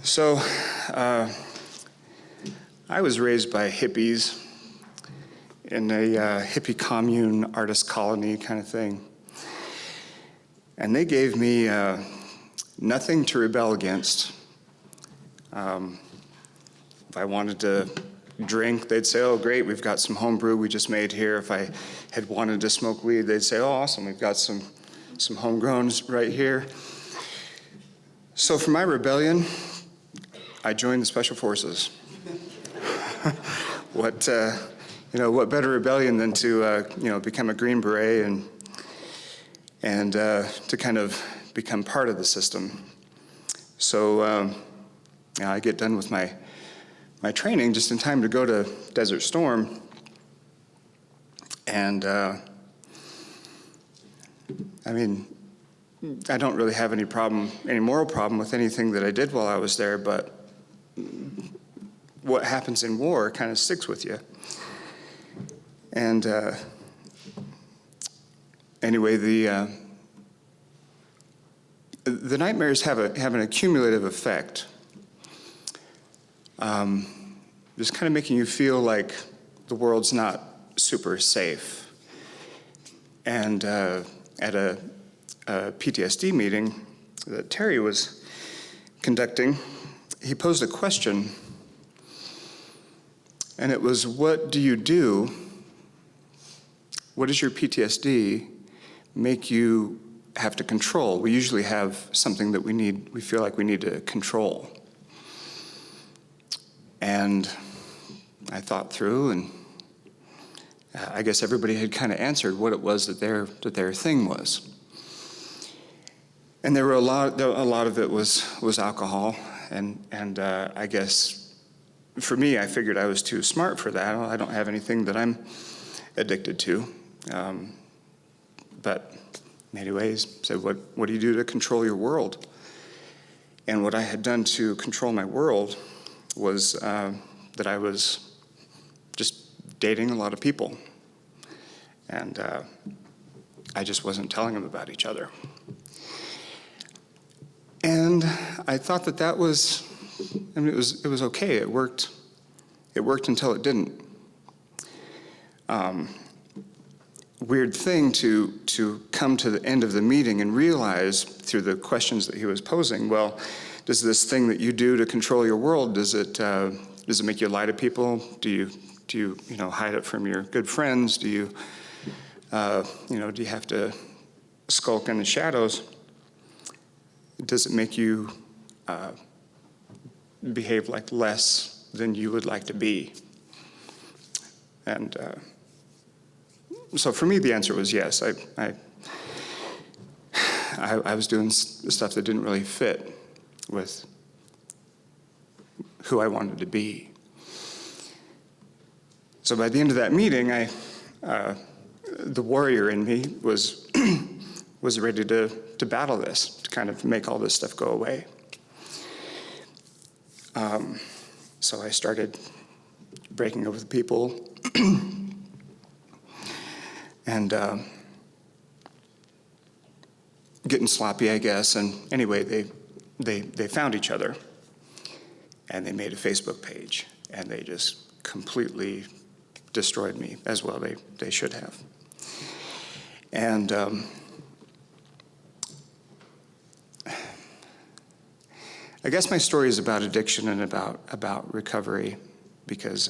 So, I was raised by hippies in a hippie commune, artist colony kind of thing. And they gave me nothing to rebel against. If I wanted to drink, they'd say, oh, great, we've got some home brew we just made here. If I had wanted to smoke weed, they'd say, oh, awesome, we've got some homegrowns right here. So for my rebellion, I joined the Special Forces. What better rebellion than to become a Green Beret and to kind of become part of the system. So I get done with my training just in time to go to Desert Storm, and I don't really have any moral problem with anything that I did while I was there, but what happens in war kind of sticks with you. And anyway, the nightmares have an accumulative effect. Just kind of making you feel like the world's not super safe. And at a PTSD meeting that Terry was conducting, he posed a question, and it was, what do you do? What does your PTSD make you have to control? We usually have something that we feel like we need to control. And I thought through, and I guess everybody had kind of answered what it was that their thing was. And there were a lot of it was alcohol, and I guess for me, I figured I was too smart for that. I don't have anything that I'm addicted to. But anyways, said, what do you do to control your world? And what I had done to control my world was that I was just dating a lot of people. And I just wasn't telling them about each other. And I thought that was, it was okay. It worked until it didn't. Weird thing to come to the end of the meeting and realize through the questions that he was posing, well, does this thing that you do to control your world, does it make you lie to people? Do you hide it from your good friends? Do you have to skulk in the shadows? Does it make you behave like less than you would like to be? And so for me, the answer was yes. I was doing stuff that didn't really fit with who I wanted to be. So by the end of that meeting, the warrior in me was ready to battle this, to kind of make all this stuff go away. So I started breaking up with people and getting sloppy, I guess. And anyway, they found each other, and they made a Facebook page, and they just completely destroyed me, as well they should have. And I guess my story is about addiction and about recovery, because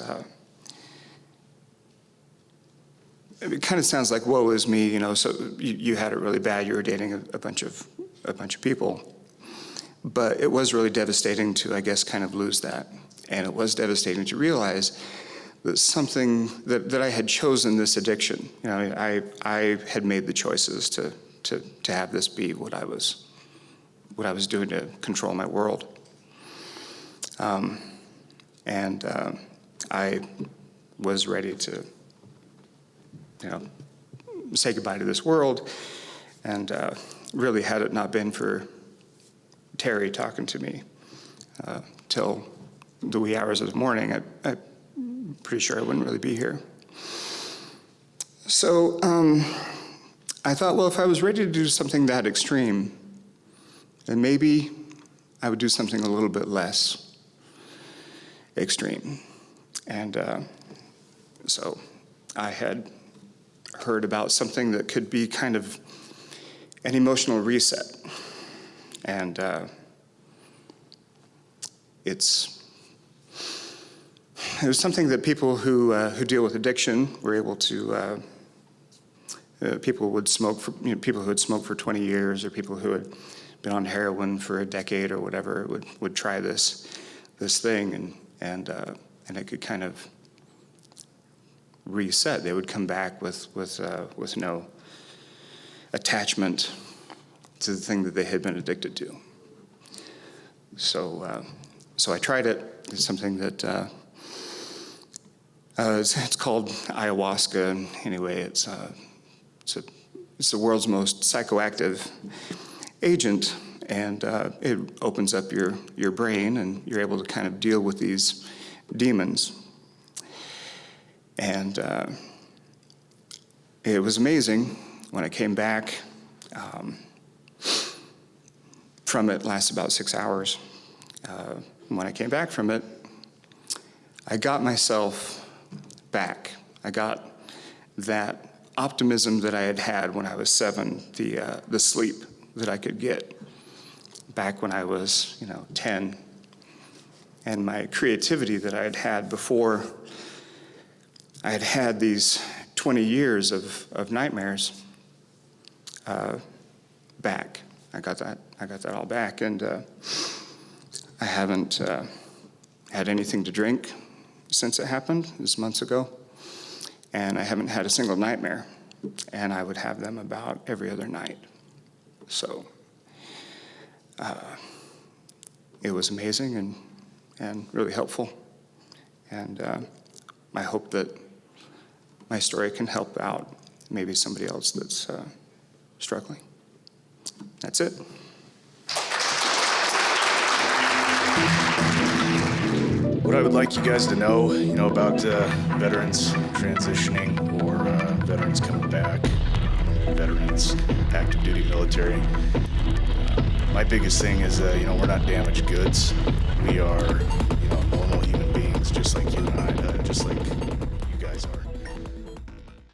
it kind of sounds like woe is me, so you had it really bad, you were dating a bunch of people. But it was really devastating to, I guess, kind of lose that. And it was devastating to realize that something that I had chosen this addiction. I had made the choices to have this be what I was doing to control my world. And I was ready to, say goodbye to this world. And really, had it not been for Terry talking to me till the wee hours of the morning, I'm pretty sure I wouldn't really be here. So I thought, well, if I was ready to do something that extreme, then maybe I would do something a little bit less extreme. And so I had heard about something that could be kind of an emotional reset. And it was something that people who deal with addiction were able to, people would smoke for, people who had smoked for 20 years, or people who had been on heroin for a decade or whatever would try this thing, and it could kind of reset. They would come back with no attachment to the thing that they had been addicted to. So I tried it. It's something that it's called ayahuasca. Anyway, it's the world's most psychoactive agent, and it opens up your brain, and you're able to kind of deal with these demons. And it was amazing when I came back from it. Lasted about 6 hours. When I came back from it, I got myself back. I got that optimism that I had had when I was 7, the sleep that I could get back when I was 10, and my creativity that I had had before I had had these 20 years of nightmares back. I got that all back, and I haven't had anything to drink since it happened. It was months ago, and I haven't had a single nightmare, and I would have them about every other night. So it was amazing and really helpful, and I hope that my story can help out maybe somebody else that's struggling. That's it. What I would like you guys to know, about veterans transitioning or veterans coming back, veterans, active duty military. My biggest thing is, we're not damaged goods. We are, normal human beings, just like you and I, just like